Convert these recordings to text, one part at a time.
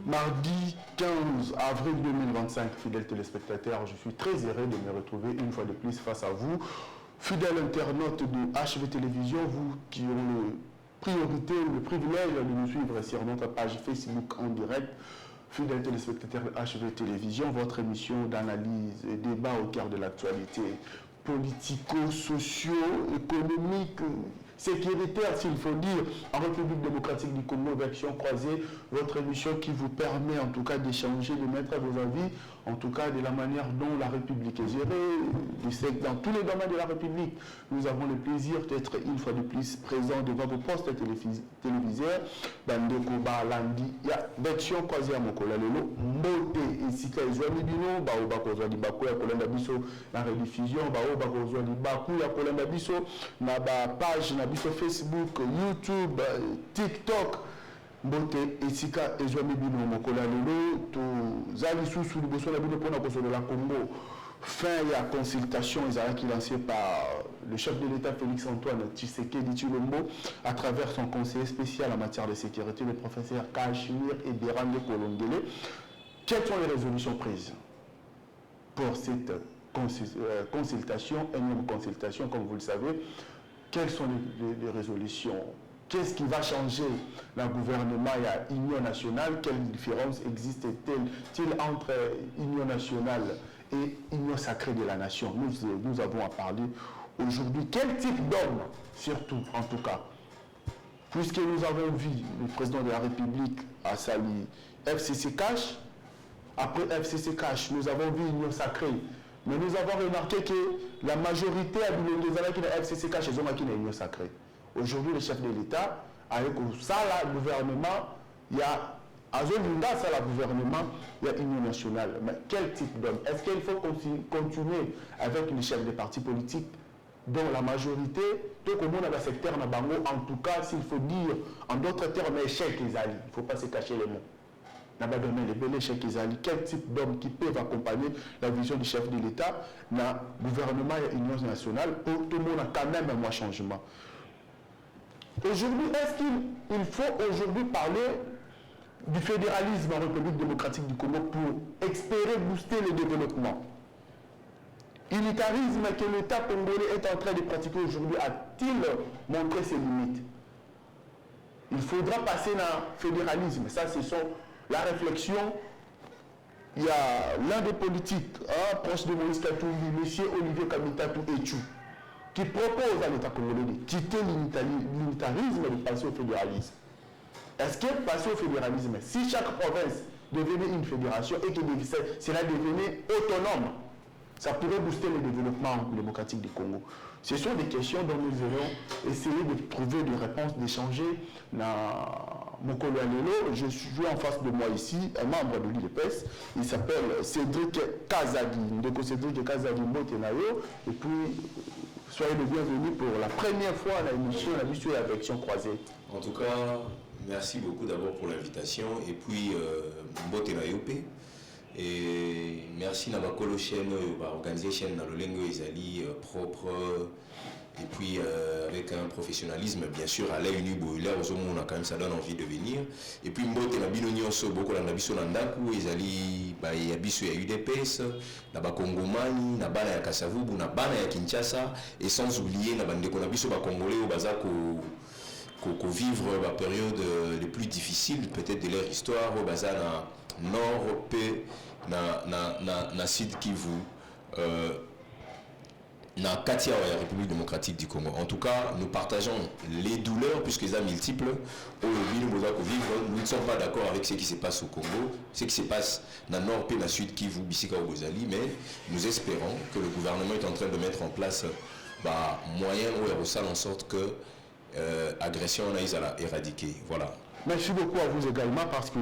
Mardi 15 avril 2025, fidèles téléspectateurs, je suis très heureux de me retrouver une fois de plus face à vous. Fidèles internautes de HV Télévision, vous qui ont le priorité, le privilège de nous suivre sur notre page Facebook en direct. Fidèles téléspectateurs de HV Télévision, votre émission d'analyse et débat au cœur de l'actualité politico-socio, économique, sécuritaire, s'il faut dire, en République démocratique du Congo, version croisée, votre émission qui vous permet en tout cas d'échanger, de mettre vos avis, en tout cas de la manière dont la République est gérée, dans tous les domaines de la République. Nous avons le plaisir d'être une fois de plus présents devant vos postes téléviseurs. Bandeko Balandi, ya version croisée à Mokola Lelo, Mbote et Sika Ezwami Bino, Bao Bakozwa di Bakou ya Kolanda Biso, la rediffusion, Bao Bakozwa di Bakou ya Kolanda Biso, na ba page na biso Facebook, YouTube, TikTok, Mbote et Sika Ezwami Bino, Mokola Lelo, to Zali Soussou, Liboso na Bino Pona Koso de la Congo. Fin la consultation qui lancée par le chef de l'État Félix Antoine Tshisekedi Tshilombo à travers son conseiller spécial en matière de sécurité, le professeur Kachimir et Berande Kolongele. Quelles sont les résolutions prises pour cette consultation, énième consultation, comme vous le savez? Quelles sont les résolutions? Qu'est-ce qui va changer le gouvernement et l'Union nationale? Quelle différence existe-t-il entre Union nationale et Union sacrée de la nation? Nous avons à parler aujourd'hui. Quel type d'homme, surtout, en tout cas, puisque nous avons vu le président de la République à Sali, FCC Cash, après FCC Cash, nous avons vu Union sacrée, mais nous avons remarqué que la majorité des années qui ont FCC Cash, ils ont acquis l'Union sacrée. Aujourd'hui, le chef de l'État, avec ça, le gouvernement, il y a ça, le gouvernement, il y a Union nationale. Mais quel type d'homme? Est-ce qu'il faut continuer avec les chefs des partis politiques dont la majorité, tout le monde a le secteur Nabango, en tout cas, s'il faut dire, en d'autres termes, échec Ezali. Il ne faut pas se cacher les mots. Les belles échecs Ezali. Quel type d'hommes qui peuvent accompagner la vision du chef de l'État dans le gouvernement et l'Union nationale pour tout le monde a quand même un changement. Aujourd'hui, est-ce qu'il faut aujourd'hui parler du fédéralisme en République démocratique du Congo pour espérer booster le développement? Unitarisme que l'État congolais est en train de pratiquer aujourd'hui a-t-il montré ses limites? Il faudra passer dans le fédéralisme. Ça, c'est la réflexion. Il y a l'un des politiques, proche de Moïse Katumbi, M. Olivier Kamitatou Etchou, qui propose à l'État congolais de quitter l'unitarisme et de passer au fédéralisme. Est-ce que passer au fédéralisme, si chaque province devenait une fédération et que cela devenait autonome, ça pourrait booster le développement démocratique du Congo? Ce sont des questions dont nous allons essayer de trouver des réponses, d'échanger dans Mokolo Alelo. Je suis en face de moi ici, un membre de l'UDPS. Il s'appelle Cédric Kazadi. Donc Cédric Kazadi Motenayo. Et puis, soyez le bienvenu pour la première fois à l'émission, la mission et la version croisée. En tout cas, merci beaucoup d'abord pour l'invitation. Et puis, Motenayo P. Et merci à ma colo chaîne, organiser chaîne dans le lingo Ezali propre et puis avec un professionnalisme bien sûr à l'œil boiler aux hommes on a quand même ça donne envie de venir et puis mbote na bino nyonso beaucoup na biso na ndaku Ezali ba ya biso ya UDPS na ba Kongomani na bana ya Kasavubu na bana ya Kinshasa et sans oublier na bandeko na biso ba Congolais au bazako ko vivre la période les plus difficiles peut-être de leur histoire au bazar nord P na Sud Kivu na Katia la République démocratique du Congo. En tout cas, nous partageons les douleurs puisque les multiples nous ne sommes pas d'accord avec ce qui se passe au Congo, ce qui se passe dans le nord et dans le sud Kivu, Bisika ou Bozali, mais nous espérons que le gouvernement est en train de mettre en place moyens où il resale en sorte que l'agression est éradiquée. Voilà. Merci beaucoup à vous également parce que,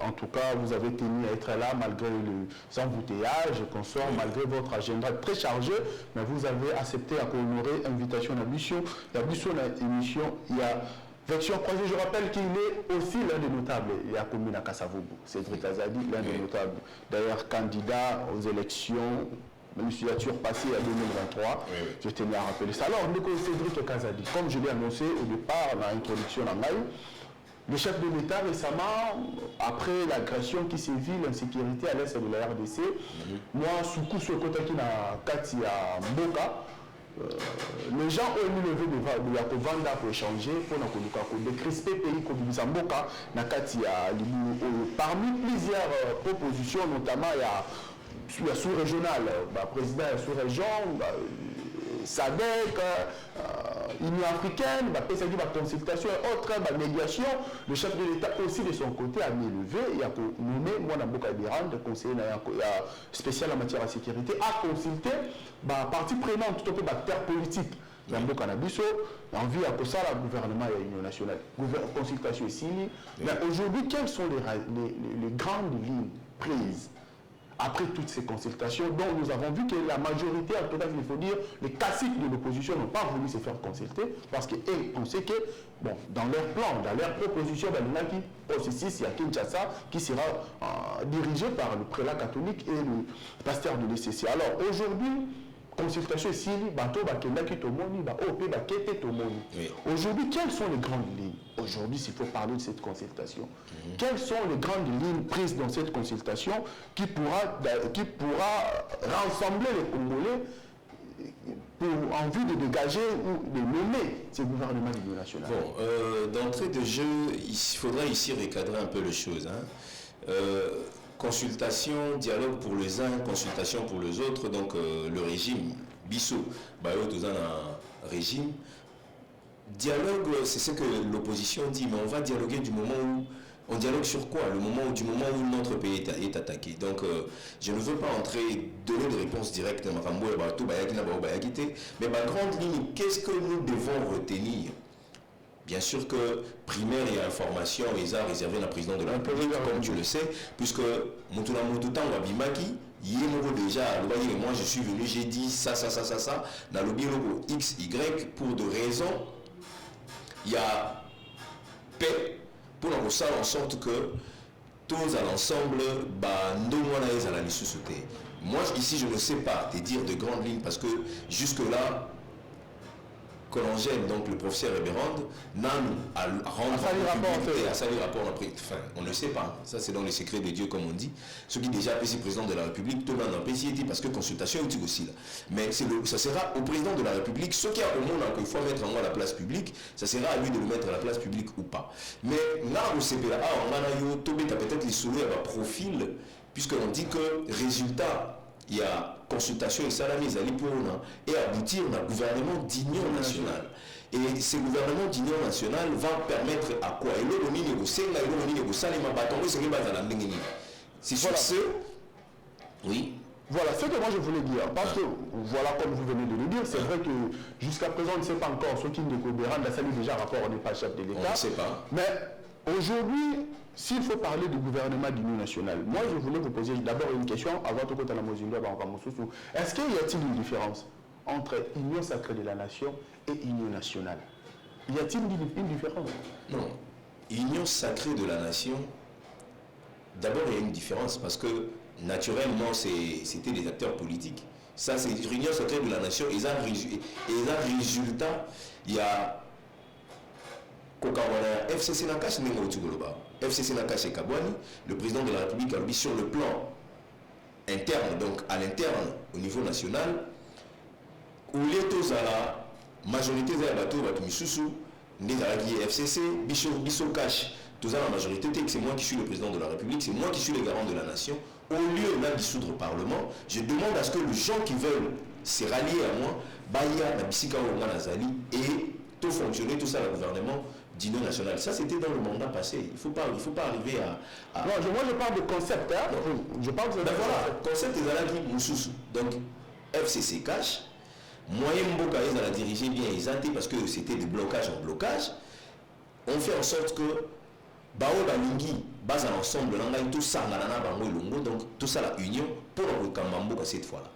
en tout cas, vous avez tenu à être là malgré les embouteillages et consorts, malgré votre agenda très chargé, mais vous avez accepté à honorer l'invitation à la mission. La mission, l'émission, il y a Version croisée. Je rappelle qu'il est aussi l'un des notables. Il y a Commune à Kassavoubou, Cédric Azadi, l'un des notables. D'ailleurs, candidat aux élections. La législature passée en 2023, je tenais à rappeler ça. Alors, Cédric Azadi, comme je l'ai annoncé au départ dans l'introduction en maille, le chef de l'État récemment, après l'agression qui sévit, l'insécurité à l'est de la RDC, moi, Soukou Sokotaki na Kati à Mboka, les gens ont émis le vœu de Yakovanda pour échanger, pour décrisper le pays comme Mboka, na Kati à Libu. Parmi plusieurs propositions, notamment il y a la sous-régionale, président de la sous-région, SADC, Union africaine, consultation et autres, médiation. Le chef de l'État aussi de son côté a mis le vœu, il a nommé Mwana Mboka Biran, conseiller spécial en matière de sécurité, a consulté partie prenante, tout un peu terre politique. Mboka Nabiso, en vue à ça, le gouvernement et l'Union nationale. Consultation ici. Mais aujourd'hui, quelles sont les grandes lignes prises après toutes ces consultations, dont nous avons vu que la majorité, en tout cas, il faut dire, les classiques de l'opposition n'ont pas voulu se faire consulter parce qu'on sait que, bon, dans leur plan, dans leur proposition, il y a un processus, il y a Kinshasa qui sera dirigé par le prélat catholique et le pasteur de l'ECC. Alors aujourd'hui, consultation ici, aujourd'hui, quelles sont les grandes lignes? Aujourd'hui, s'il faut parler de cette consultation, quelles sont les grandes lignes prises dans cette consultation qui pourra rassembler les Congolais en vue de dégager ou de nommer ce gouvernement de l'Union nationale? Bon, d'entrée de jeu, il faudra ici recadrer un peu les choses. Consultation, dialogue pour les uns, consultation pour les autres, donc le régime, Bissot, tout un régime. Dialogue, c'est ce que l'opposition dit, mais on va dialoguer du moment où, on dialogue sur quoi? Du moment où notre pays est attaqué. Donc je ne veux pas donner de réponse directe, mais ma grande ligne, qu'est-ce que nous devons retenir? Bien sûr que primaire et information, ils ont réservé la présidente de la République, comme tu le sais, puisque Moutouna Moutoutan Wabimaki, déjà, moi je suis venu, j'ai dit ça, dans le bureau X, Y, pour de raisons, il y a paix, pour nous faire en sorte que tous à l'ensemble, nous à la sauter. Moi ici, je ne sais pas te dire de grandes lignes, parce que jusque-là, Colangène, donc le professeur Eberand, n'a à rendre rapport après. Enfin, on ne sait pas. Ça, c'est dans les secrets de Dieu, comme on dit. Ce qui déjà apprécie le président de la République, tout le monde dit parce que consultation est aussi là. Mais ça sera au président de la République, ce qui a au monde qu'il faut mettre en la place publique, ça sera à lui de le mettre à la place publique ou pas. Mais là, au CPA, on a peut-être les souhaits à profil, puisqu'on dit que résultat, il y a consultation et salamis et aboutir à un gouvernement d'union nationale. Et ce gouvernement d'union nationale va permettre à quoi? C'est sur ce. Oui. Voilà ce que moi je voulais dire. Parce que, voilà, comme vous venez de le dire, c'est vrai que jusqu'à présent, on ne sait pas encore ce qui ne découvert. La salut déjà rapport, on n'est pas chef de l'État. On ne sait pas. Mais aujourd'hui, s'il faut parler du gouvernement d'union nationale, moi je voulais vous poser d'abord une question avant tout côté de la Mozilla. Est-ce qu'il y a-t-il une différence entre union sacrée de la nation et union nationale? Y a-t-il une différence? Non. Union sacrée de la nation, d'abord il y a une différence parce que naturellement c'était des acteurs politiques. Ça c'est l'union sacrée de la nation et un résultat, il y a FCC Nakash FCC Nakash et Kabouani, le président de la République a mis sur le plan interne, donc à l'interne au niveau national, où les taux à la majorité des bateaux, FCC, Bisso Cash, tous à la majorité, c'est moi qui suis le président de la République, c'est moi qui suis le garant de la nation. Au lieu de dissoudre le Parlement, je demande à ce que les gens qui veulent se rallier à moi Baya, Nabisika, Nazali, et tout fonctionner, tout ça, le gouvernement d'union nationale. Ça, c'était dans le mandat passé. Il ne faut pas arriver à... Non, moi, je parle de concept. Hein? Je parle de... Ben voilà, concept est à la Moussous. Donc, FCC cash. Moyen Mboka, ils ont dirigé bien, ils ont parce que c'était des blocages en blocage. On fait en sorte que Bao Balingi, base à l'ensemble, tout ça, donc tout ça, la union, pour le Kamamboka cette fois-là.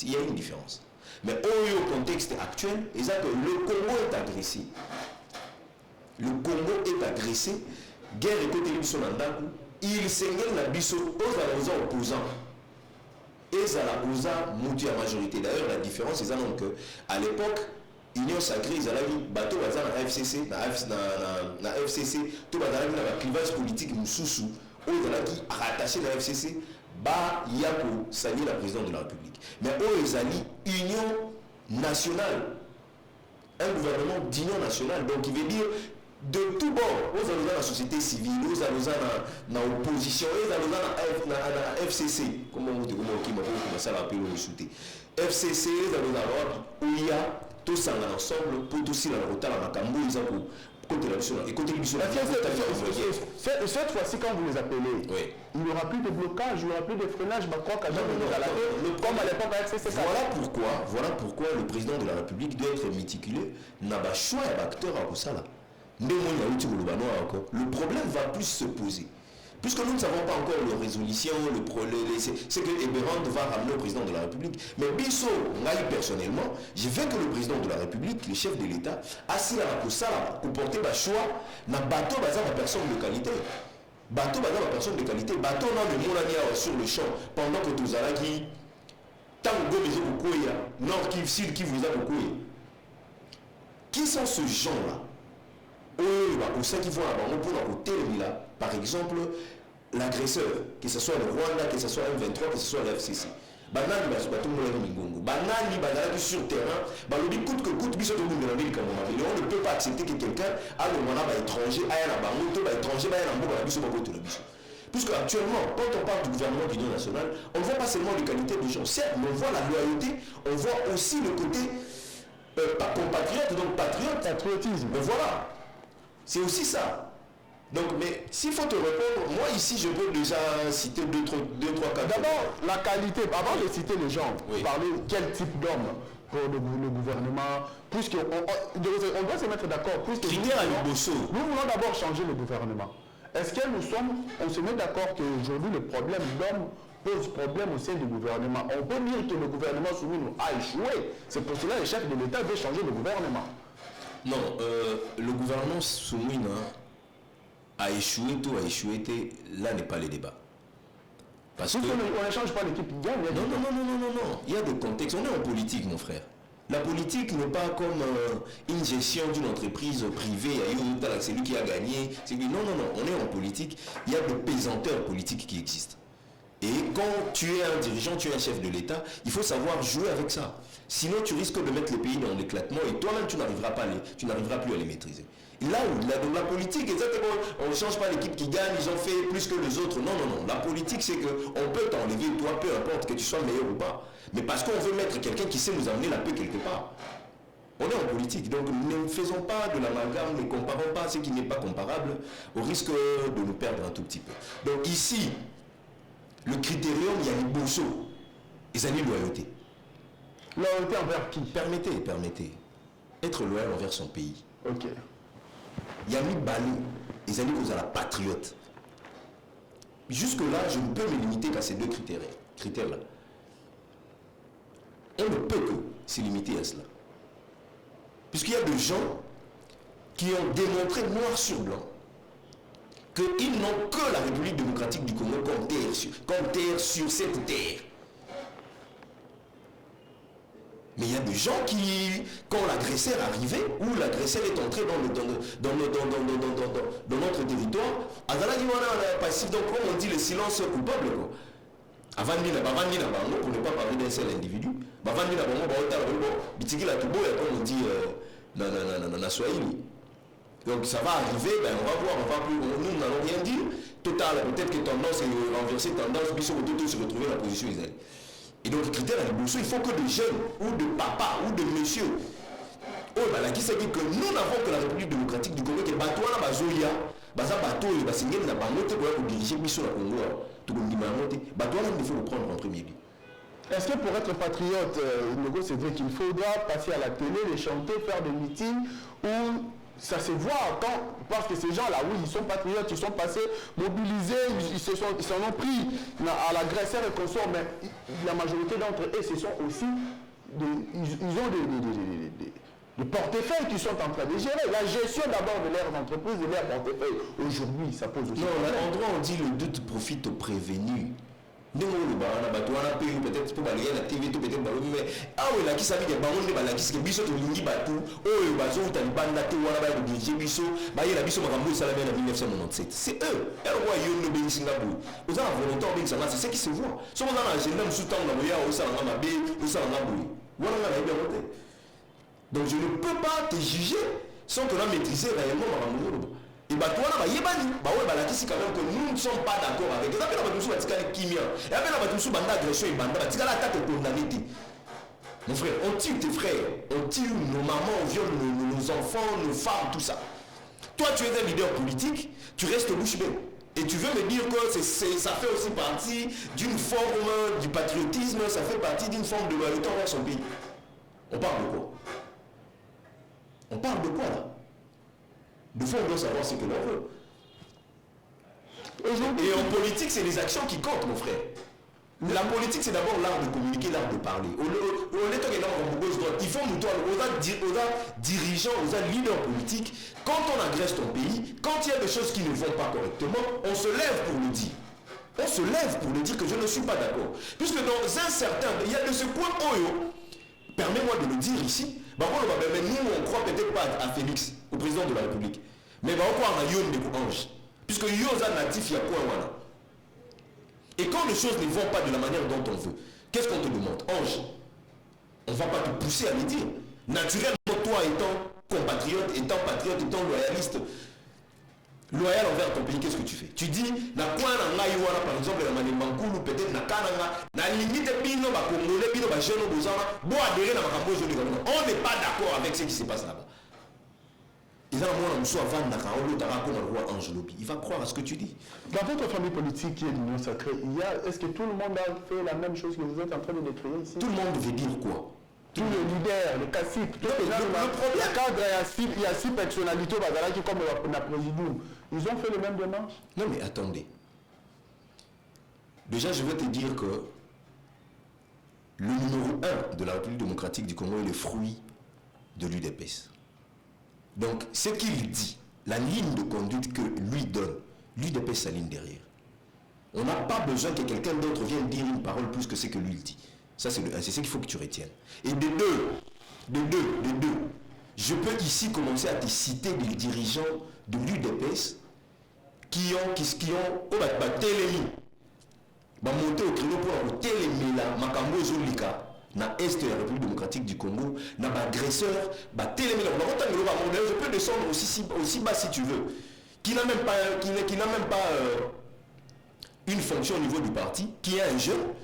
Il y a une différence. Mais au contexte actuel, ils ont que le Congo est agressé. Le Congo est agressé. Guerre et côté Libso Nandaku, il s'engage la biso aux opposants. Et ça la osa mouti à majorité. D'ailleurs, la différence, c'est que à l'époque, Union Sacrée, ils avaient bateau dans la FCC, dans la FCC, tout dans le clivage politique Moussoussou, où ils avaient rattaché la FCC, bah Yako, saluer la présidente de la République. Mais eux, ils avaient Union nationale, un gouvernement d'union nationale, donc il veut dire de tout bord, aux allons dans la société civile, aux allons dans l'opposition, aux allons dans la FCC, comment vous dites, comment ça va appeler le shooter. FCC, aux allons dans où il y a tout ça ensemble pour tout ça dans le retard à Makambo, ils ont côté la mission. Et côté la mission, cette fois-ci, quand vous les appelez, oui. Il n'y aura plus de blocage, il n'y aura plus de freinage, comme à l'époque avec FCC. Voilà pourquoi le président de la République doit être méticuleux, n'a pas choix d'acteur à ça là. Le problème va plus se poser. Puisque nous ne savons pas encore la résolution, c'est que Eberand va ramener au président de la République. Mais Bisso, moi personnellement, je veux que le président de la République, le chef de l'État, assis à la Koussala, pour porter le choix, n'a bateau basé à personne de qualité. Bateau basé à personne de qualité. Bateau dans le Moulania sur le champ, pendant que tous allez qui, tant que vous avez beaucoup, nord qui sud qui vous a beaucoup. Qui sont ces gens-là? Au sein qui vont là-bas, pour là, par exemple, l'agresseur, que ce soit le Rwanda, que ce soit le M23, que ce soit le FCC. Banani sur terrain, coûte que coûte, on ne peut pas accepter que quelqu'un a le mandat étranger, puisque actuellement, quand on parle du gouvernement d'union nationale, on ne voit pas seulement les qualités des gens, certes, mais on voit la loyauté, on voit aussi le côté compatriote, donc patriotisme. Mais voilà. C'est aussi ça. Donc, mais s'il faut te répondre, moi ici je peux déjà citer 2, 3 cas. D'abord, la qualité, avant de citer les gens, oui. Parler quel type d'homme pour le gouvernement, puisqu'on on doit se mettre d'accord. Nous voulons d'abord changer le gouvernement. Est-ce que on se met d'accord qu'aujourd'hui le problème d'homme pose problème au sein du gouvernement? On peut dire que le gouvernement soumis a échoué. C'est pour cela que le chef de l'État veut changer le gouvernement. Non, le gouvernement soumis a échoué, là n'est pas le débat. Parce qu'on ne change pas l'équipe qui gagne. Non. Il y a des contextes. On est en politique, mon frère. La politique n'est pas comme une gestion d'une entreprise privée. C'est lui qui a gagné. Non. On est en politique. Il y a des pesanteurs politiques qui existent. Et quand tu es un dirigeant, tu es un chef de l'État, il faut savoir jouer avec ça. Sinon, tu risques de mettre le pays dans l'éclatement et toi-même, tu n'arriveras plus à les maîtriser. Là où la politique, exactement, on ne change pas l'équipe qui gagne, ils ont fait plus que les autres. Non. La politique, c'est qu'on peut t'enlever, toi, peu importe que tu sois meilleur ou pas. Mais parce qu'on veut mettre quelqu'un qui sait nous amener la paix quelque part. On est en politique, donc ne faisons pas de l'amalgame, ne comparons pas ce qui n'est pas comparable, au risque de nous perdre un tout petit peu. Donc ici, le critérium, il y a les bourseaux. Ils ont une loyauté. Loyauté envers qui? Permettez. Être loyal envers son pays. Ok. Il y a mis Bali. Ils ont dit que vous êtes la patriote. Jusque-là, je ne peux me limiter qu'à ces deux critères-là. On ne peut que se limiter à cela. Puisqu'il y a des gens qui ont démontré noir sur blanc qu'ils n'ont que la République démocratique du Congo comme terre sur cette terre. Mais il y a des gens qui, quand l'agresseur arrivait, ou l'agresseur est entré dans notre territoire, donc comme on dit le silence coupable. Avant de pour ne pas parler d'un seul individu, comme on dit dans Swahili. Donc ça va arriver, on va voir, nous n'allons rien dire. Total, peut-être que tendance est renversée, tendance, se retrouver dans la position israélienne. Et donc, critère à il faut que de jeunes, ou de papa, ou de monsieur, oh, bah, qui s'est dit que nous n'avons que la République démocratique du Congo, que Batouana Bazoya, Baza Bato, et Basingé, n'a pas noté pour diriger Bissou la Congo, tout le monde dit, Batouana, il faut le prendre en premier lieu. Est-ce que pour être patriote, c'est vrai qu'il faudra passer à la télé, les chanter, faire des meetings où ça se voit quand, parce que ces gens-là, oui, ils sont patriotes, ils sont passés, mobilisés, ils s'en ont pris à l'agresseur et consorts, mais la majorité d'entre eux, ce sont aussi ils ont des portefeuilles qui sont en train de gérer. La gestion d'abord de leurs entreprises, de leurs portefeuilles. Aujourd'hui, ça pose aussi. Non, en droit, on dit le doute profite au prévenu. Nous, peut-être pour balayer la TV, peut-être mais ah oui, là qui savait que baron de balaki, que biso to lingi batu, oh bazo taliban la te wana ba de biso, ba yela biso makambo ça la en 1997. C'est eux. Et roi yo no ben Singapour. Vous avez volontaire ben ça c'est ce qui se voit. Si on a un jeune homme sous temps na moya au ça na mabe, au ça na boui. Voilà la bien voté. Donc je ne peux pas te juger sans que l'on maîtrise réellement makambo. Et bah toi là, bah ouais, bah là qui c'est quand même que nous ne sommes pas d'accord avec. Et après la batumsu batika les kimia. Et après la batumsu banda agression et banda batika la attaque et condamnité. Mon frère, on tue tes frères, on tue nos mamans, on viole nos enfants, nos femmes, tout ça. Toi tu es un leader politique, tu restes bouche bée. Et tu veux me dire que ça fait aussi partie d'une forme du patriotisme, ça fait partie d'une forme de loyauté envers son pays. On parle de quoi? On parle de quoi là? De fois, on doit savoir ce que l'on veut. Et en politique, c'est les actions qui comptent, mon frère. La politique, c'est d'abord l'art de communiquer, l'art de parler. Il faut nous aux dirigeants, aux leaders politiques, quand on agresse ton pays, quand il y a des choses qui ne vont pas correctement, on se lève pour le dire. On se lève pour le dire que je ne suis pas d'accord. Puisque dans un certain... Il y a de ce point Oyo, permets-moi de le dire ici, nous, on croit peut-être pas à Félix, au président de la République. Mais on croit à Yon de Ange. Puisque Yon est natif, il y a quoi voilà. Et quand les choses ne vont pas de la manière dont on veut, qu'est-ce qu'on te demande? Ange, on ne va pas te pousser à le dire. Naturellement, toi étant compatriote, étant patriote, étant loyaliste, loyal envers ton pays, qu'est-ce que tu fais? Tu dis, par exemple, peut-être na limite on n'est pas d'accord avec ce qui se passe là-bas. Il va croire à ce que tu dis. Dans votre famille politique qui est l'Union Sacrée, est-ce que tout le monde a fait la même chose que vous êtes en train de décrire ici? Tout le monde veut dire quoi? Tous les leaders, les caciques, tous les gens, le cadre, il y a 6 personnalités qui comme la présidente. Ils ont fait les mêmes démarches? Non mais attendez. Déjà je vais te dire que le numéro 1 de la République démocratique du Congo est le fruit de l'UDPS. Donc ce qu'il dit, la ligne de conduite que lui donne, l'UDPS s'aligne derrière. On n'a pas besoin que quelqu'un d'autre vienne dire une parole plus que ce que lui dit. Ça c'est ce qu'il faut que tu retiennes. Et de deux, je peux ici commencer à te citer des dirigeants de l'UDPS qui ont télémi, monté au créneau pour télémila, makambo zolika, na est de la République démocratique du Congo, na agresseur, télémila, je peux descendre aussi bas si tu veux, qui n'a même pas une fonction au niveau du parti, qui a un jeune,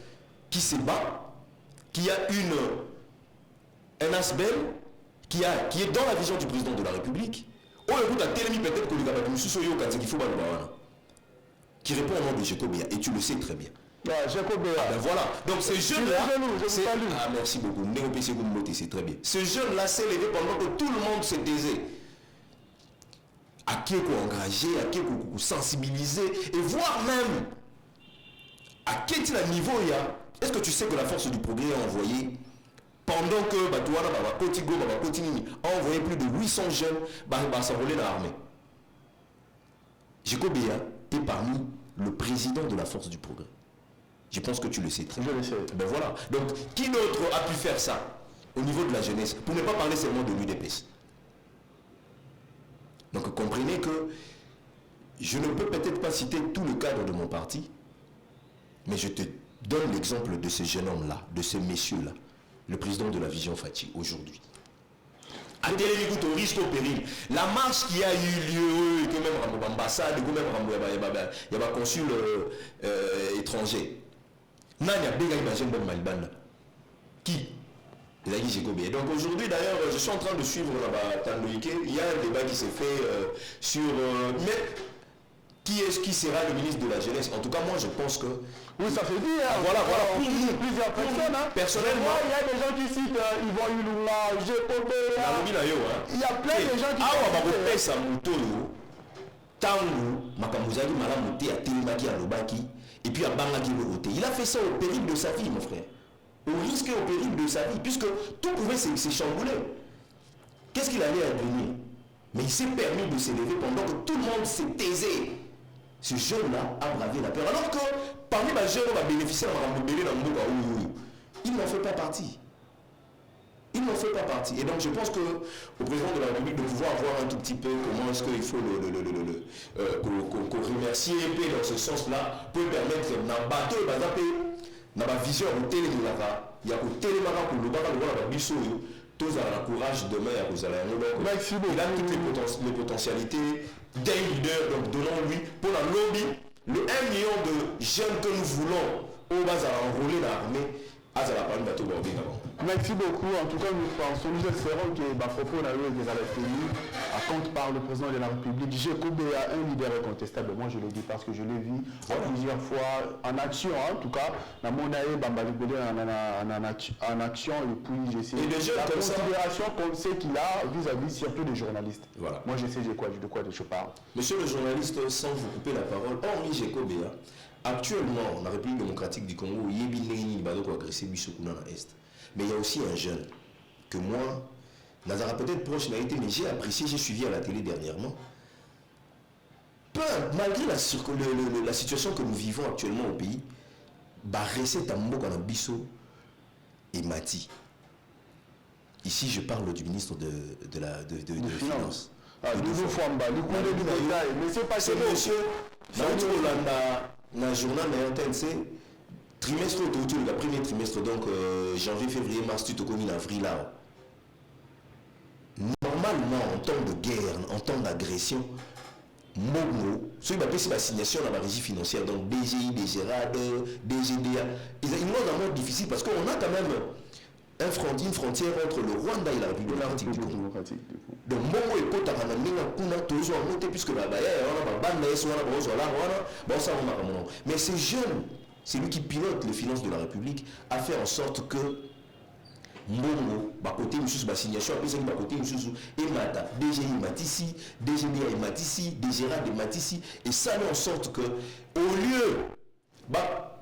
qui se bat, qui a un asbel, qui est dans la vision du président de la République. Oh, écoute, à Télémi, peut-être que le gars qui répond au nom de Jacobia, et tu le sais très bien. Jacobia. Ben voilà. Donc ce jeune-là. Ah, merci beaucoup. C'est très bien. Ce jeune-là s'est levé pendant que tout le monde se taisait. À qui est engagé, à qui est sensibilisé, et voire même à quel niveau il y a. Est-ce que tu sais que la force du progrès a envoyé, pendant que a envoyé plus de 800 jeunes s'enrôler dans l'armée? Jacobia est parmi le président de la force du progrès. Je pense que tu le sais très bien. Je le sais. Ben voilà. Donc, qui d'autre a pu faire ça au niveau de la jeunesse, pour ne pas parler seulement de l'UDPS? Donc, comprenez que je ne peux peut-être pas citer tout le cadre de mon parti, mais je te donne l'exemple de ce jeune homme-là, de ce monsieur-là, le président de la Vision Fati, aujourd'hui. À Télémigout, au risque, au péril. La marche qui a eu lieu, que même l'ambassade, que même il y a un consul étranger. Il y a des gens qui ont qui donc aujourd'hui d'ailleurs, je suis en train de suivre il y a un débat qui s'est fait sur mais qui sera le ministre de la jeunesse. En tout cas, moi je pense que oui, ça fait dire. Voilà. Plusieurs personnes. Personnellement, il y a des gens qui citent Yvon Ilunga, Jekobé. Il y a plein de gens qui citent. Et puis il a fait ça au péril de sa vie, mon frère. Au risque et au péril de sa vie, puisque tout pouvait s'échambouler. Qu'est-ce qu'il allait advenir? Mais il s'est permis de s'élever pendant que tout le monde s'est taisé. Ce jeune-là a bravé la peur. Alors que parmi les jeunes, on va bénéficier de il n'en fait pas partie. Il n'en fait pas partie. Et donc je pense qu'au président de la République de pouvoir voir un tout petit peu comment est-ce qu'il faut qu'on remercie dans ce sens-là pour permettre d'un bateau, dans la vision au télémara, il y a au télémara pour le bateau, tous à la courage demain à cause de la il a toutes les potentialités d'un leader, donc donnons-lui pour la lobby le 1 million de jeunes que nous voulons au bas à enrôler l'armée. Merci beaucoup. En tout cas, nous espérons que Bafropo n'a eu des alertes à compte par le président de la République. Jekobé a un leader incontestable. Moi, je le dis parce que je l'ai vu plusieurs fois en action. En tout cas, dans mon aïe, en action. Et puis, je sais la considération qu'on sait qu'il a vis-à-vis surtout des journalistes. Voilà. Moi, je sais de quoi je parle. Monsieur le journaliste, sans vous couper la parole, Henri Jekobé, actuellement, la République démocratique du Congo, il y a agressé Bissokuna dans l'Est. Mais il y a aussi un jeune que moi, Nazara peut-être proche n'a été, mais j'ai apprécié, j'ai suivi à la télé dernièrement. Malgré la situation que nous vivons actuellement au pays, Barressé Tambo Kanabiso et Mati. Ici, je parle du ministre de Finances. Mais c'est pas c'est monsieur. Dans le journal c'est trimestre autour le premier trimestre, donc janvier, février, mars, tu te commis en avril là. Normalement, en temps de guerre, en temps d'agression, Momo, ceux qui appellent l'assignation à la régie financière, donc BGI, BGRAD, DGDA, ils ont un mode difficile parce qu'on a quand même une frontière entre le Rwanda et la République démocratique du Congo. Donc, Momo et Potaranamina, toujours en monté, puisque mais ces jeunes, c'est lui qui pilote les finances de la République, a fait en sorte que Momo, côté M. Bassignation, côté M. Emata, DGI Matisi, DGDA Matisi, DGRA de Matisi, et ça fait en sorte que, au lieu,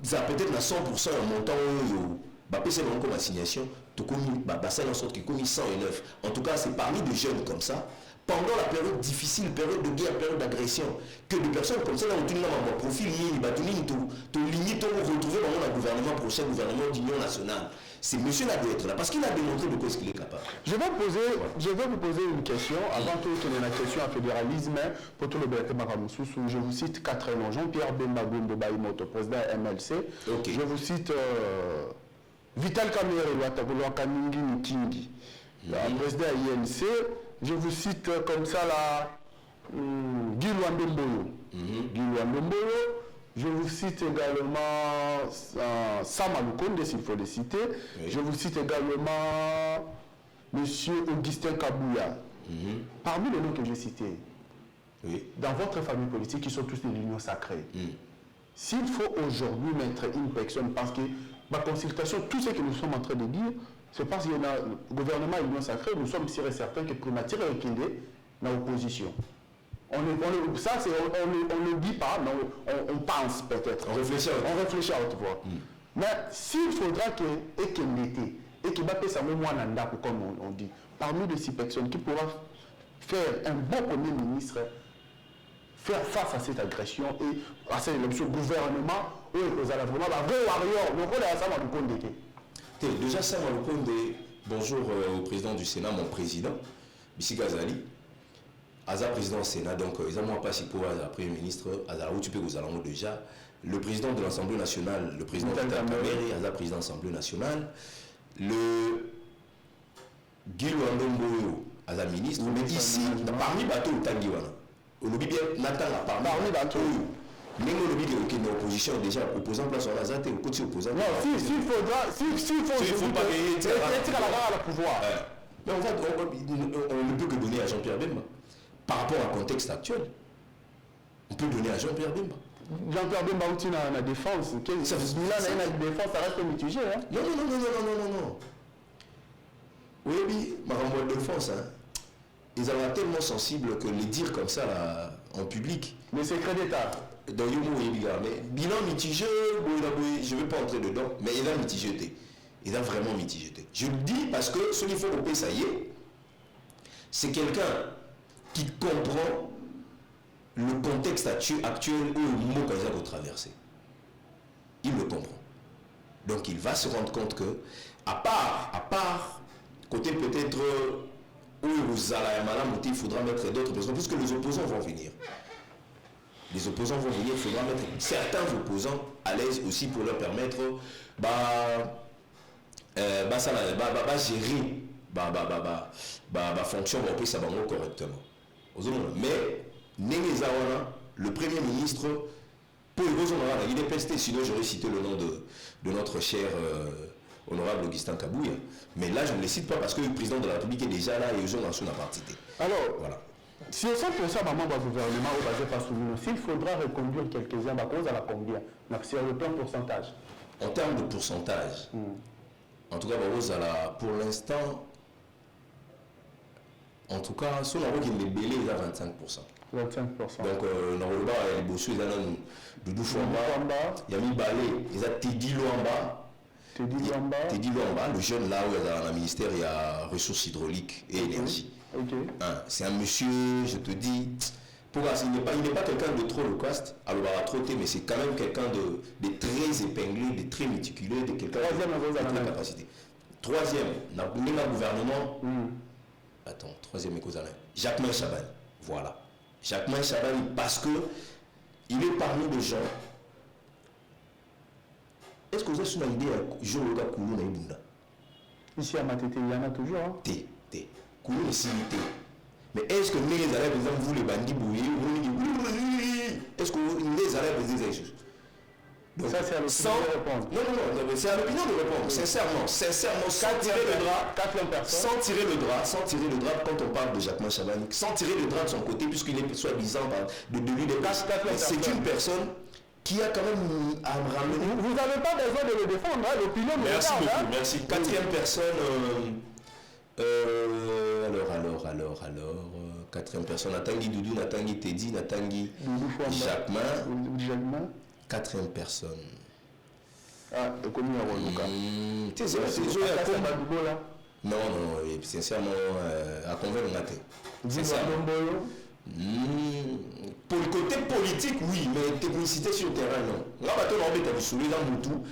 ça peut-être à 100% en montant c'est comme assignation, ça en sorte qu'il commis 109. En tout cas, c'est parmi des jeunes comme ça, pendant la période difficile, période de guerre, période d'agression, que des personnes comme ça, là, on a un profil ligné, retrouver dans le gouvernement prochain, gouvernement d'union nationale. C'est monsieur là doit être là, parce qu'il a démontré de quoi il est capable. Je vais vous poser une question, avant tout tourner la question à fédéralisme, pour tout le Béaté Maramoussou, je vous cite 4 noms. Jean-Pierre Bembagoum de Baïmoto, président MLC. Okay. Je vous cite Vital Kamere, Kamingi Mukingi, président INC. Je vous cite comme ça là, Guy Luandemboyo. Je vous cite également Sam Alukonde, s'il faut le citer. Oui. Je vous cite également M. Augustin Kabouya. Parmi les noms que j'ai cités, dans votre famille politique, ils sont tous de l'union sacrée. S'il faut aujourd'hui mettre une personne, parce que ma consultation, tout ce que nous sommes en train de dire, c'est parce qu'il y a le gouvernement et l'union sacrée, nous sommes sûrs et certains que pour matière est dans l'opposition. On ne le dit pas, mais on pense peut-être. On réfléchit à haute voix. Mais s'il faudra qu'il y ait ça comme on dit, parmi les 6 personnes qui pourra faire un bon premier ministre, faire face à cette agression et à cette élection gouvernement, où vous allez vraiment un vrai warrior, le rôle est à Sam Alukonde. Déjà, Sam Alukonde, bonjour au président du Sénat, mon président, Bissi Gazali. Aza président du Sénat, donc ils ont pas si pour Aza Premier ministre, Aza où tu peux vous allons déjà. Le président de l'Assemblée nationale, le président de Kamere, Aza président de l'Assemblée nationale. Le Guy Luandemboyo, Aza ministre, mais ici, parmi bateau Tangiwana. Au lobby bien, Nathan parmi bateau. Mais nous, le opposition, déjà, opposant place en azate, au côté opposant. Non, s'il faudra, s'il faut pas gagner, c'est à la pouvoir. Mais en fait, on ne peut que donner à Jean-Pierre Bemba. Par rapport au contexte actuel, on peut donner à Jean-Pierre Bemba. Jean-Pierre Bemba aussi dans la défense. Là, la défense, ça reste mitigé. Hein? Non. Oui, Marambo de défense, hein. Ils sont tellement sensibles que les dire comme ça là, en public. Le secret d'État. Dans Yomo et Biga, mais bilan mitigé, je ne vais pas entrer dedans, mais il a mitigé. Il a vraiment mitigé. Je le dis parce que ce qu'il faut couper, ça y est, c'est quelqu'un qui comprend le contexte actuel où le mot Kaza va traverser. Il le comprend. Donc il va se rendre compte que, à part, côté peut-être où vous allez il faudra mettre d'autres personnes, puisque les opposants vont venir. Les opposants vont venir, il faudra mettre certains opposants à l'aise aussi pour leur permettre gérer fonction correctement. Mais le Premier ministre, pour il est pesté, sinon j'aurais cité le nom de notre cher honorable Augustin Kabouya. Mais là, je ne le cite pas parce que le président de la République est déjà là et ils ont dans son apartité. Alors, voilà. Si on sent que ça, maman, le gouvernement, s'il faudra reconduire quelques-uns, à cause de la combien sur le plan pourcentage. En termes de pourcentage, en tout cas, pour l'instant, en tout cas, sur la route, il est belé, il a 25%. 25%. Donc, Naroba, il y a Bossou, il y a Doudou Fouamba, il y a Balé, il y a Teddy Luamba. Teddy Luamba, le jeune là où il y a dans le ministère, il y a ressources hydrauliques et énergie. C'est un monsieur, je te dis, il n'est pas quelqu'un de trop loquace, alors on va trotter, mais c'est quand même quelqu'un de très épinglé, de très méticuleux, de quelqu'un de très capacité. Troisième, dans le gouvernement, troisième Jacquemain Chaban. Voilà. Jacquemain Chaban, parce que il est parmi les gens. Est-ce que vous avez une idée de jour où Koulou na Ibunda? Ici à Matete, il y en a toujours. Koulou est cité. Mais est-ce que les Arabes, par exemple, vous les bandits bouillés, est-ce que les Arabes disent des choses? Donc, ça, c'est à l'opinion de répondre. Non, c'est à l'opinion de répondre. Sincèrement, sans tirer le drap, sans tirer le drap, quand on parle de Jacquemain Chaban, sans tirer le drap de son côté, puisqu'il est soi-disant de lui des c'est une personne qui a quand même à ramener. Vous n'avez pas besoin de le défendre, hein, l'opinion de merci beaucoup, hein. Merci. Quatrième personne, alors, quatrième personne, Natangi Doudou, Natangi Teddy, Natangi Jacquemain. Quatrième personne. Le commis à Waluka. C'est joué à Combo là. Non, sincèrement, à convaincre Naté. Sincèrement. Pour le côté politique, oui, mais technicité sur le terrain, non. Là, on a soulevé dans Moutou,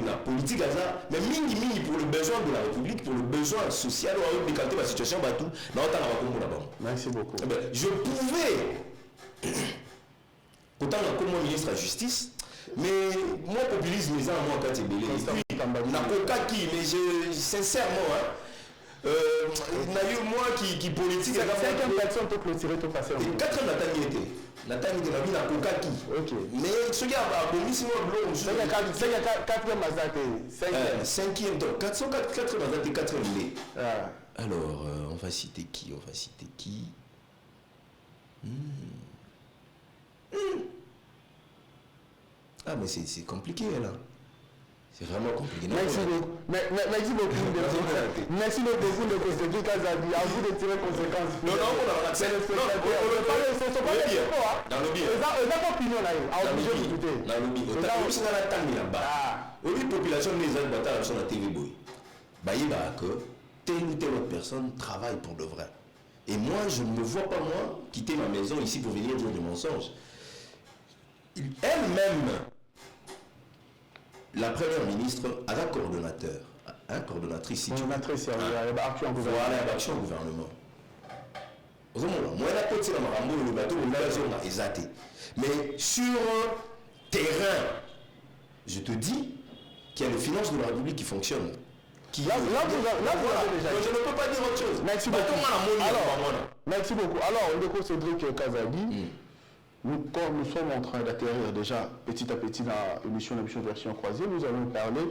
la politique, mais mini pour le besoin de la République, pour le besoin social, on a décanté la situation, merci beaucoup. Je pouvais, autant comme ministre de la Justice, mais moi, populisme, les gens, moi, quand il mais sincèrement, moi qui politique, cinquième personne peut clôturer tout passé. Quatrième Nathalie de la ville à Kokaki. Mais ce qui a abomi, c'est moi, quatrième Mazate. Cinquième, donc 404 Mazate, quatrième. Alors, on va citer qui? Ah, mais c'est compliqué là. C'est vraiment compliqué. Merci beaucoup. Merci beaucoup de conséquences Kazadi. À vous de tirer conséquences. Non, on a accès. C'est pas des propos. Dans le biais. On n'a pas opinion là. À obliger de douter. Dans le biais. On a la tangue là-bas. Oui, population des Albatars sont à TV Boy. Que telle ou telle autre personne travaille pour de vrai. Et moi, je ne me vois pas, moi, quitter ma maison ici pour venir dire des mensonges. Elle-même, la première ministre a un coordonnateur, coordonnatrice. Coordonnatrice, action gouvernement. Voilà, action gouvernement. Moi, la côte, c'est la marambo, le bateau, on a exaté. Mais sur terrain, je te dis qu'il y a les finances de la République qui fonctionnent. Là, vous avez déjà. Je ne peux pas dire autre chose. Merci beaucoup. Merci beaucoup. Alors, le Cédric Kazadi, Comme nous sommes en train d'acquérir déjà petit à petit la émission version croisée, nous allons parler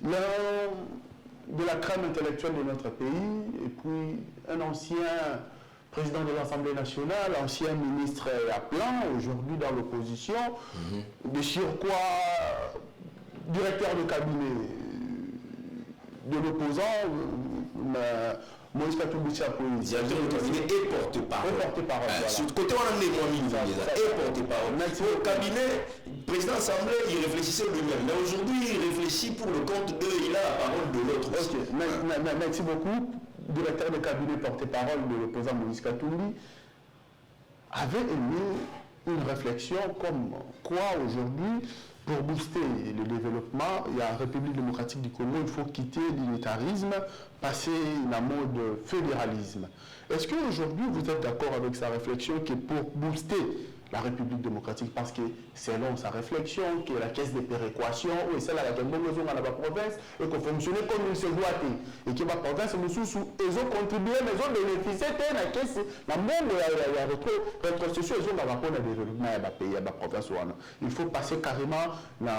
de la crème intellectuelle de notre pays et puis un ancien président de l'Assemblée nationale, ancien ministre à plein, aujourd'hui dans l'opposition, de surcroît directeur de cabinet de l'opposant, Moïse Katumbi Chapoui. Directeur de cabinet et porte-parole. Sur le côté, on a des moyens et porte-parole. Au cabinet, le président de l'Assemblée, il réfléchissait lui-même. Mais aujourd'hui, il réfléchit pour le compte d'eux, il a la parole de l'autre. Ok, merci beaucoup. Directeur de cabinet porte-parole de l'opposant Moïse Katumbi avait émis une réflexion comme quoi aujourd'hui, pour booster le développement, il y a la République démocratique du Congo, il faut quitter l'unitarisme, passer à un mode fédéralisme. Est-ce qu'aujourd'hui vous êtes d'accord avec sa réflexion que pour booster la République démocratique, parce que selon sa réflexion, que la caisse de péréquation, ou celle à la besoin dans la province, et qu'on fonctionne comme il se doit, et que la province, ils ont contribué, mais ils ont bénéficié de la caisse, la monde, la rétrocession, ils ont un rapport de développement à la pays, à la province. Il faut passer carrément le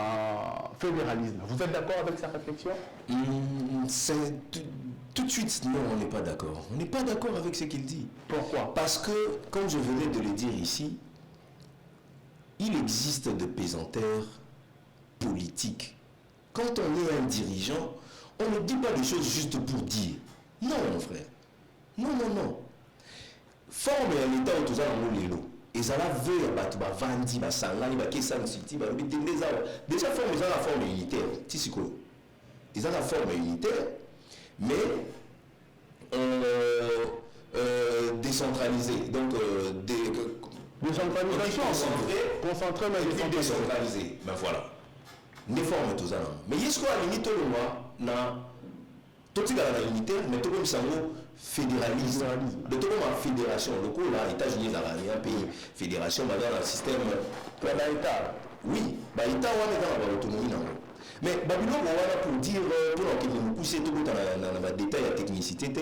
fédéralisme. Vous êtes d'accord avec sa réflexion? Tout de suite, non, on n'est pas d'accord. On n'est pas d'accord avec ce qu'il dit. Pourquoi? Parce que, comme je venais de le dire ici, il existe des pesanteurs politiques. Quand on est un dirigeant, on ne dit pas des choses juste pour dire. Non, mon frère. Non. Forme un état autour de l'élo. Et ça va vers les vendis, les sangani, les kessan city, déjà forme ils ont la forme unitaire. Ils ont la forme unitaire, mais décentralisée. Donc décentralisation, concentré mais décentralisé. Ben voilà. Ne forme tous ça. Mais est-ce qu'on a limité le mois na tout ça dans la unité, mais tout comme ça fédéralisme. De tout comme la fédération, le coup là, États-Unis là, un pays fédération, dans le système. Oui, bah État on est dans l'autonomie non. Mais Babylone voilà pour dire pour que nous pousser tout dans le détail la technicité,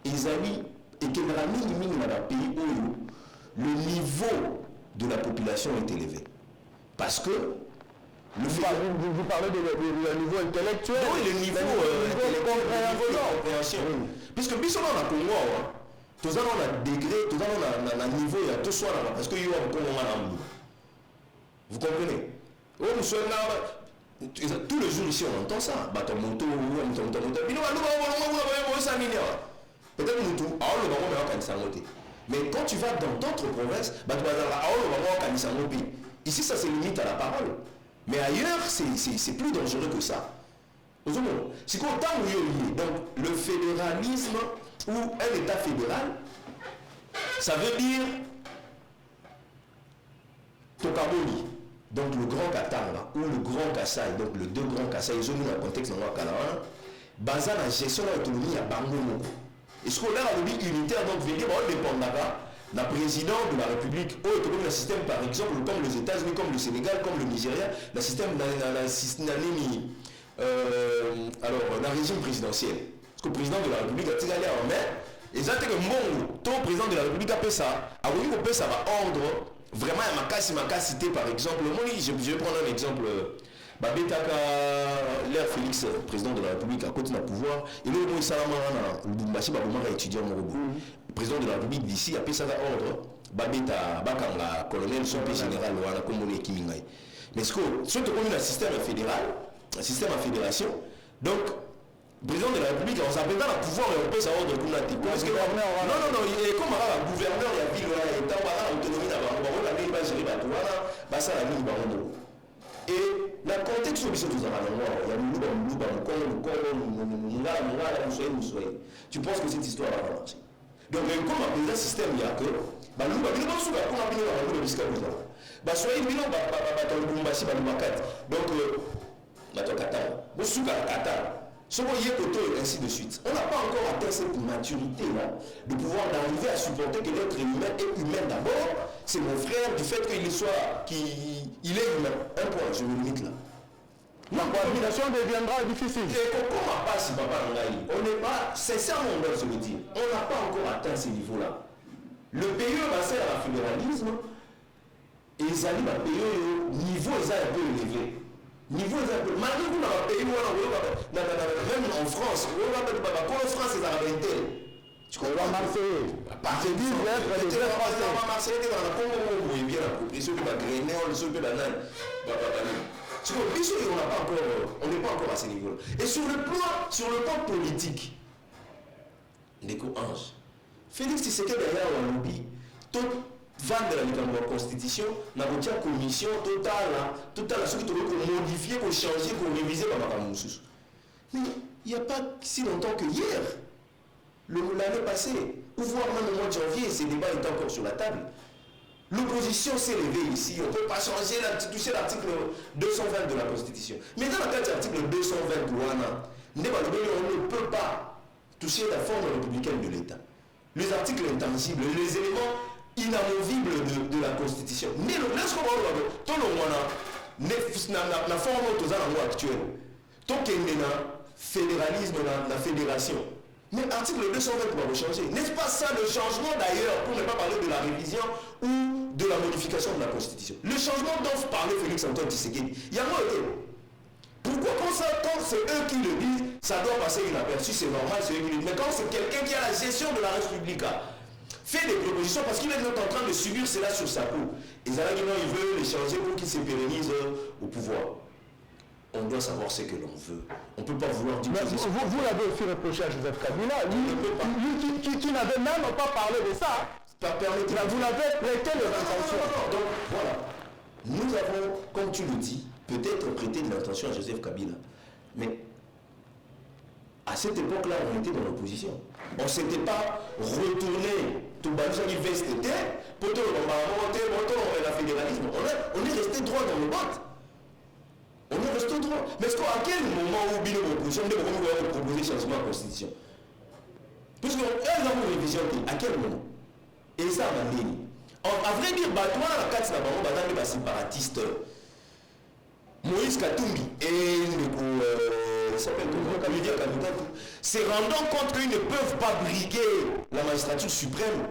ils avaient et que la minimum dans le pays où le niveau de la population est élevé. Parce que vous parlez de niveau intellectuel. Oui, le niveau de compréhension. Puisque si on a Congo, tout ça on a degré, tout ça on a niveau, il y a tout ça là, parce qu'il y a un Congo en vous comprenez? Tous les jours ici on entend ça. Bateau moto, peut-être nous tout, mais quand tu vas dans d'autres provinces, ici ça se limite à la parole. Mais ailleurs, c'est plus dangereux que ça. C'est qu'au temps où il y a donc le fédéralisme ou un État fédéral, ça veut dire Tokaboli, donc le grand Katanga ou le grand Kassai, donc le deux grands Kassai, ils ont mis dans le contexte de Kalawan, basé sur la gestion de l'autonomie à Bangomo. Et ce qu'on a à l'objet unitaire, donc veut dire on dépend d'abord la président de la République, comme le système par exemple, comme les États-Unis, comme le Sénégal, comme le Nigeria, le système la régime présidentiel. Parce que le président de la République a tiré en main, et ça, c'est que ton président de la République a fait ça, a voulu que ça va ordre, vraiment, il m'a cité par exemple, moi, je vais prendre un exemple. Babetaka, l'air Félix, président de la République, à côté du pouvoir, et là, il a étudié le président de la République d'ici, a fait ça ordre, Babeta, Bakanga, colonel, son pays général, ou à la Commonée Kimingaï. Mais ce que, surtout comme un système fédéral, un système à fédération, donc, le président de la République, on s'appelle dans le pouvoir et on peut savoir de quoi il parce que non, il est comme un gouverneur, il y a ville, il y a l'autonomie d'abord, il va gérer la toile, ça la ville, et le contexte où nous sommes tu penses que cette histoire va marcher. Donc, comme on a un système, il y a que ainsi de suite. On n'a pas encore atteint cette maturité-là de pouvoir arriver à supporter que l'être humain est humain d'abord. C'est mon frère du fait qu'il soit, qu'il est humain. Un point, je me limite là. La cohabitation deviendra difficile. On n'est pas, sincèrement, on doit se le dire, on n'a pas encore atteint ces niveaux-là. Le pays va à la fédéralisme, Et les alliés, niveau est un peu élevé. Niveau est un peu. Malgré que dans le pays, même en France, en France, c'est la vérité. Tu comprends Marseille. Parce que Marseille, on bien compris. Ceux qui va Grenelle, ceux qui va on n'est pas encore à ce niveau-là. Et sur le plan politique, Ndeko Ange, Félix Tshisekedi derrière un lobby, tout vendre la constitution, dans la commission totale, ce qui doit modifier, pour changer, pour réviser par ma moussous. Mais il n'y a pas si longtemps que hier, l'année passée, ou voire même au mois de janvier, ces débats étaient encore sur la table. L'opposition s'est levée ici, on ne peut pas changer, toucher l'article 220 de la Constitution. Mais dans l'article 220 on ne peut pas toucher la forme républicaine de l'État. Les articles intangibles, les éléments inamovibles de la Constitution. Mais lorsqu'on va tout le monde, la forme actuelle, tant qu'il y a fédéralisme, la fédération. Mais l'article 220 va changer. N'est-ce pas ça le changement d'ailleurs, pour ne pas parler de la révision ou de la modification de la Constitution? Le changement dont parlait Félix Antoine Tshisekedi, il y a moins été. Pourquoi quand c'est eux qui le disent, ça doit passer inaperçu, c'est normal, c'est eux qui le disent. Mais quand c'est quelqu'un qui a la gestion de la République, fait des propositions parce qu'il est en train de subir cela sur sa peau. Et Zalagino, il veut les changer pour qu'ils se pérennisent au pouvoir. On doit savoir ce que l'on veut. On ne peut pas vouloir dire... Vous l'avez aussi reproché à Joseph Kabila, lui qui n'avait même pas parlé de ça. Vous l'avez prêté de l'intention. Donc voilà. Nous avons, comme tu le dis, peut-être prêté de l'intention à Joseph Kabila. Mais à cette époque-là, on était dans l'opposition. On ne s'était pas retourné tout bas qui veste pour tout le fédéralisme. On est resté droit dans le bottes. On est resté droit. Mais est-ce qu'à quel moment où bien l'opposition va proposer changement à la Constitution? Puisque elles ont une révision, à quel moment? Et ça m'a dit. À vrai dire, toi, la carte, c'est un séparatiste. Moïse Katumbi et Olivier Katumbi se rendant compte qu'ils ne peuvent pas briguer la magistrature suprême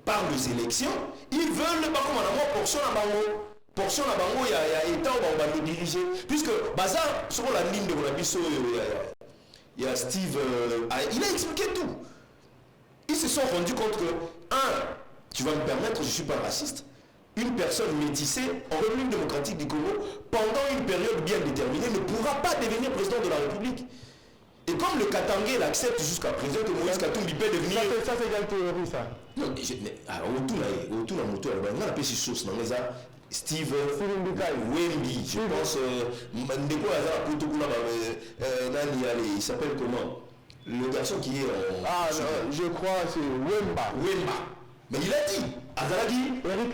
par les élections, ils veulent pas comme un portion à Bango. Portion à Bango, il y a état où on va le diriger. Puisque, Bazar, sur la ligne de Monabiso, il y a Steve, il a expliqué tout. Ils se sont rendus compte que, tu vas me permettre, je ne suis pas raciste, une personne métissée en République démocratique du Congo, pendant une période bien déterminée, ne pourra pas devenir président de la République. Et comme le Katangé l'accepte jusqu'à présent, que Moïse Katumbi peut devenir... Ça, c'est quelle théorie, ça? Non, autour de la moto, on a appelé ces sources, non, mais ça... Steve Wemby, je pense, il s'appelle comment? Le garçon qui est en... je crois c'est Wemba. Mais il a dit, Azalagi, Eric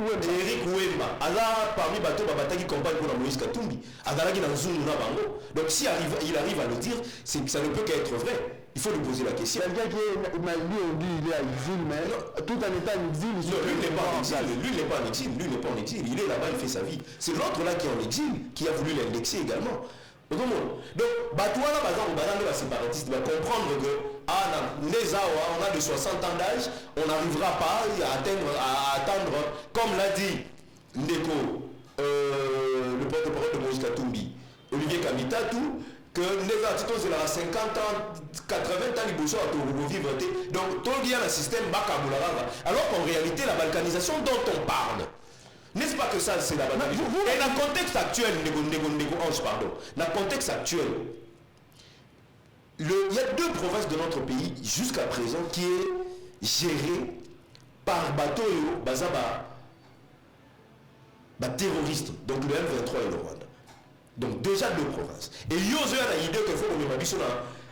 Wemba, Azala parmi bateaux qui campagne pour Moïse Katumbi, Azalagi dans Zoom Bango. Donc si il arrive à le dire, ça ne peut qu'être vrai. Il faut lui poser la question. Quelqu'un qui m'a dit, on dit il est à l'exil, mais tout en état en exil. Non, lui n'est pas en exil. Lui n'est pas en exil. Lui n'est pas en exil. Il est là-bas, il fait sa vie. C'est l'autre là qui est en exil, qui a voulu l'indexer également. Donc, Batouana, par exemple, les séparatistes va comprendre que on a de 60 ans d'âge, on n'arrivera pas à attendre, comme l'a dit Ndeko, le porte-parole de Moïse Katumbi, Olivier Kamitatou, que les artistes c'est là 50 ans, 80 ans, ils bossent à vivre. Donc, tout le monde a un système Bakaboularaga. Alors qu'en réalité, la balkanisation dont on parle, n'est-ce pas que ça, c'est la balkanisation? Et dans le contexte actuel, dans le contexte actuel, il y a deux provinces de notre pays, jusqu'à présent, qui est gérée par bateau Bazaba, terroristes, donc le M23 et le Rwanda. Donc déjà deux provinces. Et il y a l'idée qu'il faut qu'on ait sur le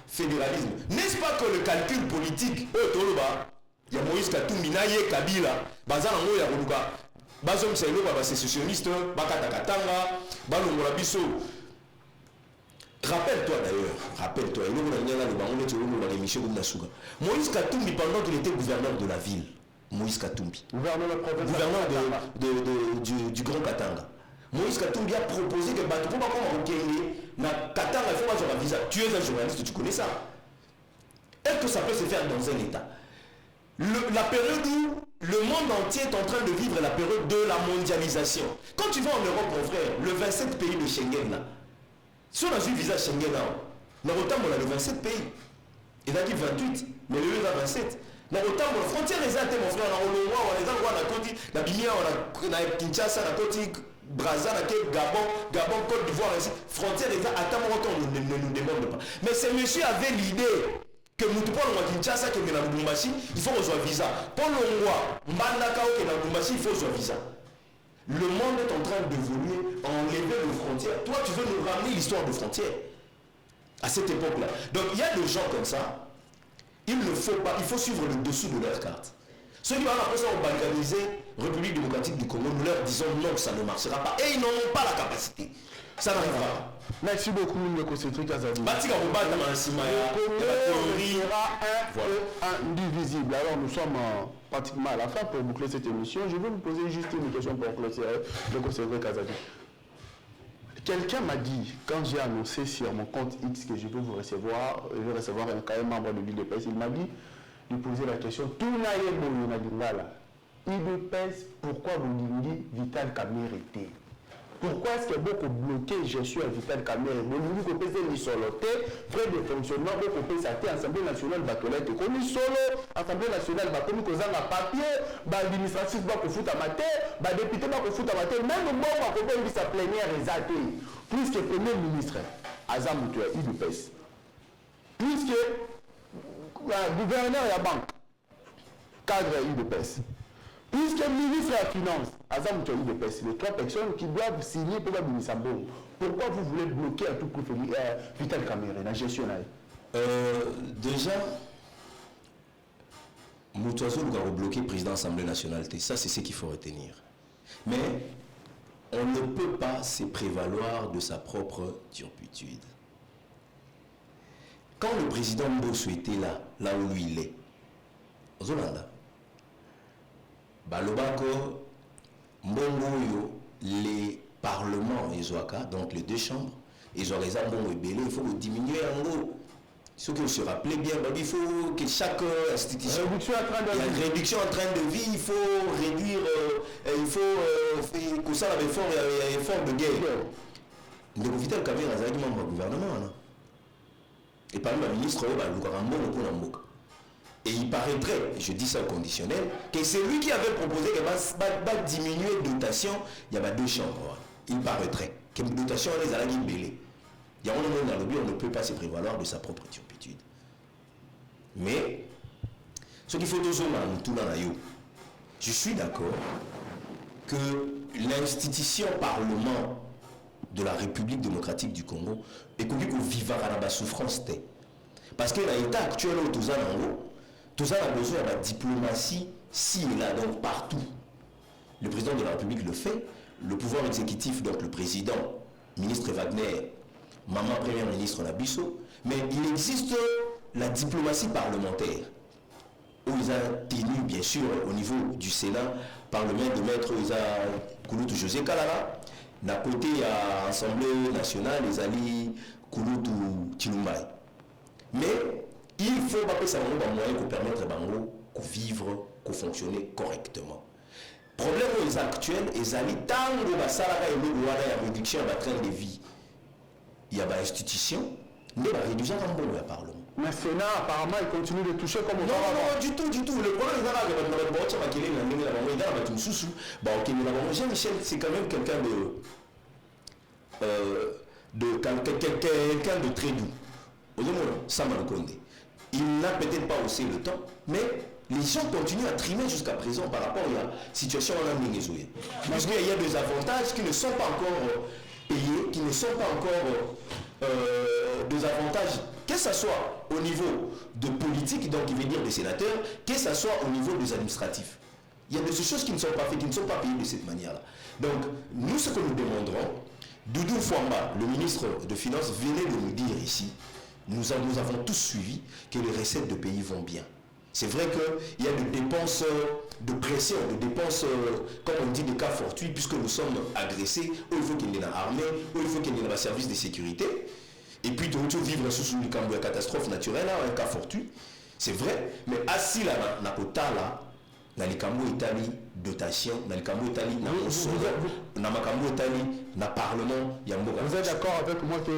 fédéralisme. N'est-ce pas que le calcul politique, il y a Moïse Katumbi, Naye Kabila, Bazanango Yaruka, Bazom Selo, sécessionniste, Bakatakatanga, Balongola Bisso. Rappelle-toi d'ailleurs, Moïse Katumbi, pendant qu'il était gouverneur de la ville, Moïse Katumbi, gouverneur du Grand Katanga, Moïse Katumbi a proposé que Batou pas comme au Katanga, il faut avoir un visa. Tu es un journaliste, tu connais ça. Est-ce que ça peut se faire dans un état? La période où le le monde entier est en train de vivre la période de la mondialisation. Quand tu vas en Europe, mon frère, le 27 pays de Schengen, là, si on a eu visa Schengen, là, on a le 27 pays. Il a dit 28, mais le lieu est 27. Na autant la frontière les athées mon frère na olongwa on les envoie na côté na bimia na Kinshasa na côté Brazza na Gabon Côte d'Ivoire frontière les athées ne nous demande pas. Mais ce monsieur avait l'idée que nous te parlons à Kinshasa que na Lubumbashi il faut reçoit visa. Pour l'ongwa Mbandaka que na Lubumbashi il faut reçoit visa. Le monde est en train d'évoluer, enlever les frontières. Toi tu veux nous ramener l'histoire de frontières à cette époque-là. Donc il y a des gens comme ça. Il ne faut pas, il faut suivre le dessous de leur carte. Ceux qui vont après ça ont balkanisé République démocratique du Congo, nous leur disons non, ça ne marchera pas. Et ils n'en ont pas la capacité. Ça n'arrivera pas. Merci beaucoup, Ndeko Cédric Azadi. Le Congo sera indivisible. Alors nous sommes pratiquement à la fin pour boucler cette émission. Je vais vous poser juste une question pour clôturer Ndeko Cédric Azadi. Quelqu'un m'a dit, quand j'ai annoncé sur mon compte X que je vais vous recevoir, je vais recevoir un membre de l'IDPS, il m'a dit de poser la question, tout n'aille pas IDPS, pourquoi vous dites Vital Kamerhe était? Pourquoi est-ce que beaucoup bloqué je suis à Vital Kamerhe? Vous dites que vous soloté, frais de fonctionnement, beaucoup de l'Assemblée nationale batolette, comme solo, Assemblée nationale, comme vous avez un papier, l'administratif va vous foutre à mater, le député va vous foutre à mater, même moi, je vais vous sa plénière exaltée. Puisque le Premier ministre, Azam Moutoua, IDPS, puisque le gouverneur de la banque, cadre IDPS, puisque le ministre de la Finance, Azam Moutoua, IDPS, les trois personnes qui doivent signer pour la Binisambon, pourquoi vous voulez bloquer à tout coup Vital Kamerhe, la gestion? Déjà, Moutouazo nous a bloqué président de l'Assemblée nationale. Ça, c'est ce qu'il faut retenir. Mais on ne peut pas se prévaloir de sa propre turpitude. Quand le président Mbosso était là où lui il est, aux Hollanda, Balobako, Mbongo, les parlements, donc les deux chambres, ils ont raison, il faut diminuer en gros. Ce qu'il se rappelait bien, il faut que chaque institution, il y a une réduction en train de vie, il faut réduire, il faut que ça la réforme, il y a une réforme de guerre. Donc Vital Kamerhe a un membre du gouvernement. Et parmi les ministres, et il paraîtrait, je dis ça au conditionnel, que c'est lui qui avait proposé qu'il va diminuer la dotation, il y a deux chambres. Il paraîtrait que la dotation les a belé. Il y a un moment dans le but, on ne peut pas se prévaloir de sa propre turpitude. Mais, ce qu'il faut toujours tout dans la yo, je suis d'accord que l'institution Parlement de la République démocratique du Congo est connue pour vivre à la souffrance. Parce que l'état actuel où tout ça a besoin de la diplomatie si et là, donc partout. Le président de la République le fait, le pouvoir exécutif, donc le président, ministre Wagner, maman première ministre Nabiso, mais il existe la diplomatie parlementaire, où ils ont tenu, bien sûr, au niveau du Sénat, par le maître de maître Kouloutou José Kalala, d'un côté à l'Assemblée nationale, les alliés Kouloutou Chilumbaï. Mais il faut pas que ça ait un moyen pour permettre Bango de vivre, de fonctionner correctement. Le problème actuel, les alliés, tant que la réduction de la train de vie, il y a une institution, mais la réduction en bon le Parlement. Mais Sénat, apparemment, il continue de toucher comme non, du tout. Le problème, c'est quand même quelqu'un de très doux. Il n'a peut-être pas aussi le temps, mais les gens continuent à trimer jusqu'à présent par rapport à la situation en Venezuela. Parce qu'il y a des avantages qui ne sont pas encore payés, qui ne sont pas encore des avantages, que ce soit au niveau de politique, donc il veut dire des sénateurs, que ce soit au niveau des administratifs. Il y a des choses qui ne sont pas faites, qui ne sont pas payées de cette manière-là. Donc, nous, ce que nous demanderons, Doudou Fouamba, le ministre de Finances, venait de nous dire ici, nous avons tous suivi que les recettes de pays vont bien. C'est vrai qu'il y a des dépenses de pression, des dépenses, comme on dit, des cas fortuits, puisque nous sommes agressés, où il faut qu'il y ait une armée, où il faut qu'il y ait un service de sécurité. Et puis, de vivre sous une catastrophe naturelle, un cas fortuit. C'est vrai, mais assis là, na likambo etali dotation, na likambo etali na mosolo, na makambo etali na parlement ya mboka. Vous êtes d'accord avec moi que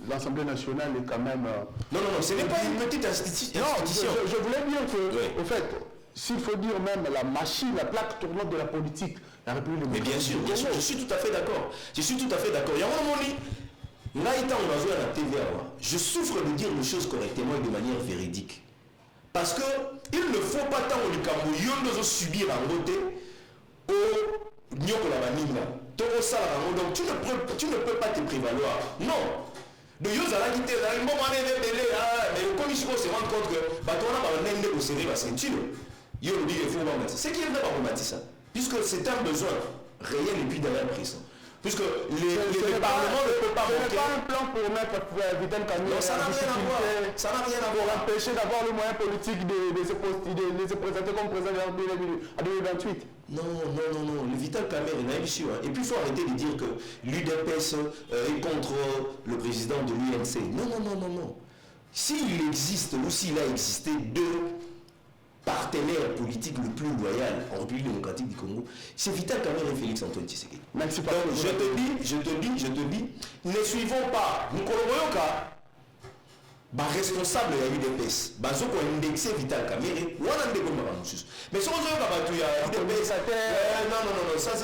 l'Assemblée nationale est quand même... Non, ce n'est pas une petite institution. Non, je voulais dire que, oui. au fait, s'il faut dire même la machine, la plaque tournante de la politique, la République mais bien sûr, je suis tout à fait d'accord. Je suis tout à fait d'accord. Il y a un moment, je souffre de dire les choses correctement et de manière véridique. Parce que il ne faut pas tant que le Cameroun subir en beauté au Nyoko la Manina. Donc tu ne peux pas te prévaloir. Non. De Yosa la guité, mais le commission se rend compte que on a un ende au serré la ceinture. C'est qui est là pour ça. Puisque c'est un besoin réel et puis d'ailleurs pressant. Puisque le Parlement ne peut pas manquer. Ce n'est pas un plan pour mettre Vital Kamere. Ça n'a rien à voir. Ça n'a rien à voir. Pour empêcher d'avoir le moyen politique de se présenter comme président en 2028. Non. Le Vital Kamere est naïf sûr. Et puis il faut arrêter de dire que l'UDPS est contre le président de l'UNC. Non. S'il existe ou s'il a existé deux partenaire politique le plus loyal en République démocratique du Congo, c'est Vital Kamere et Félix Antoine Tshisekedi. Donc je te dis, ne suivons pas, nous collaborons car responsable de l'UDPS, ils ont indexé Vital Kamere, mais si on a l'UDPS,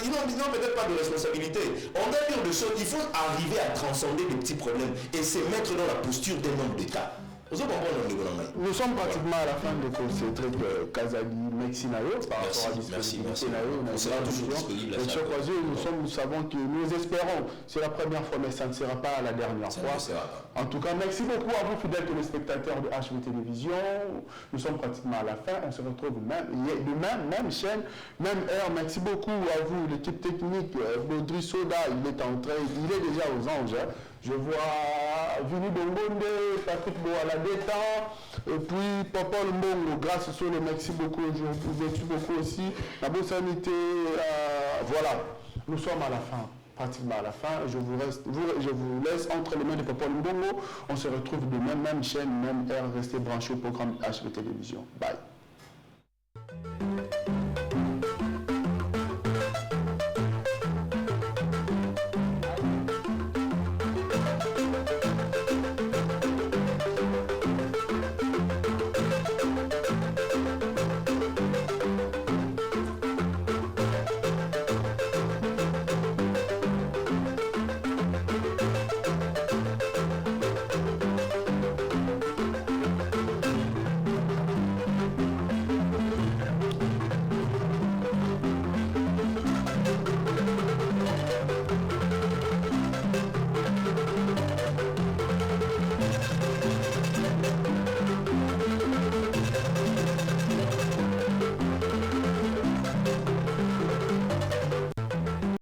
non, ils n'ont peut-être pas de responsabilité. On doit dire des choses, il faut arriver à transcender des petits problèmes et se mettre dans la posture d'un homme d'État. Nous sommes pratiquement à la fin de ce truc Kazali Mexinayo par rapport à merci. On sera toujours disponible à chaque fois. Nous savons que nous espérons, c'est la première fois, mais ça ne sera pas la dernière fois. En tout cas, merci beaucoup à vous, fidèles téléspectateurs de HV Télévision. Nous sommes pratiquement à la fin. On se retrouve demain, même chaîne, même heure. Merci beaucoup à vous, l'équipe technique. Baudry Soda, il est déjà aux anges. Je vois Vini Bongonde, Patrick Boaladeta, et puis Popol Mbongo, grâce sur le merci beaucoup aujourd'hui, merci beaucoup aussi. La bonne sanité, voilà, nous sommes à la fin, pratiquement à la fin. Je vous laisse entre les mains de Popol Mbongo. On se retrouve demain, même chaîne, même heure, restez branchés au programme HV Télévision. Bye.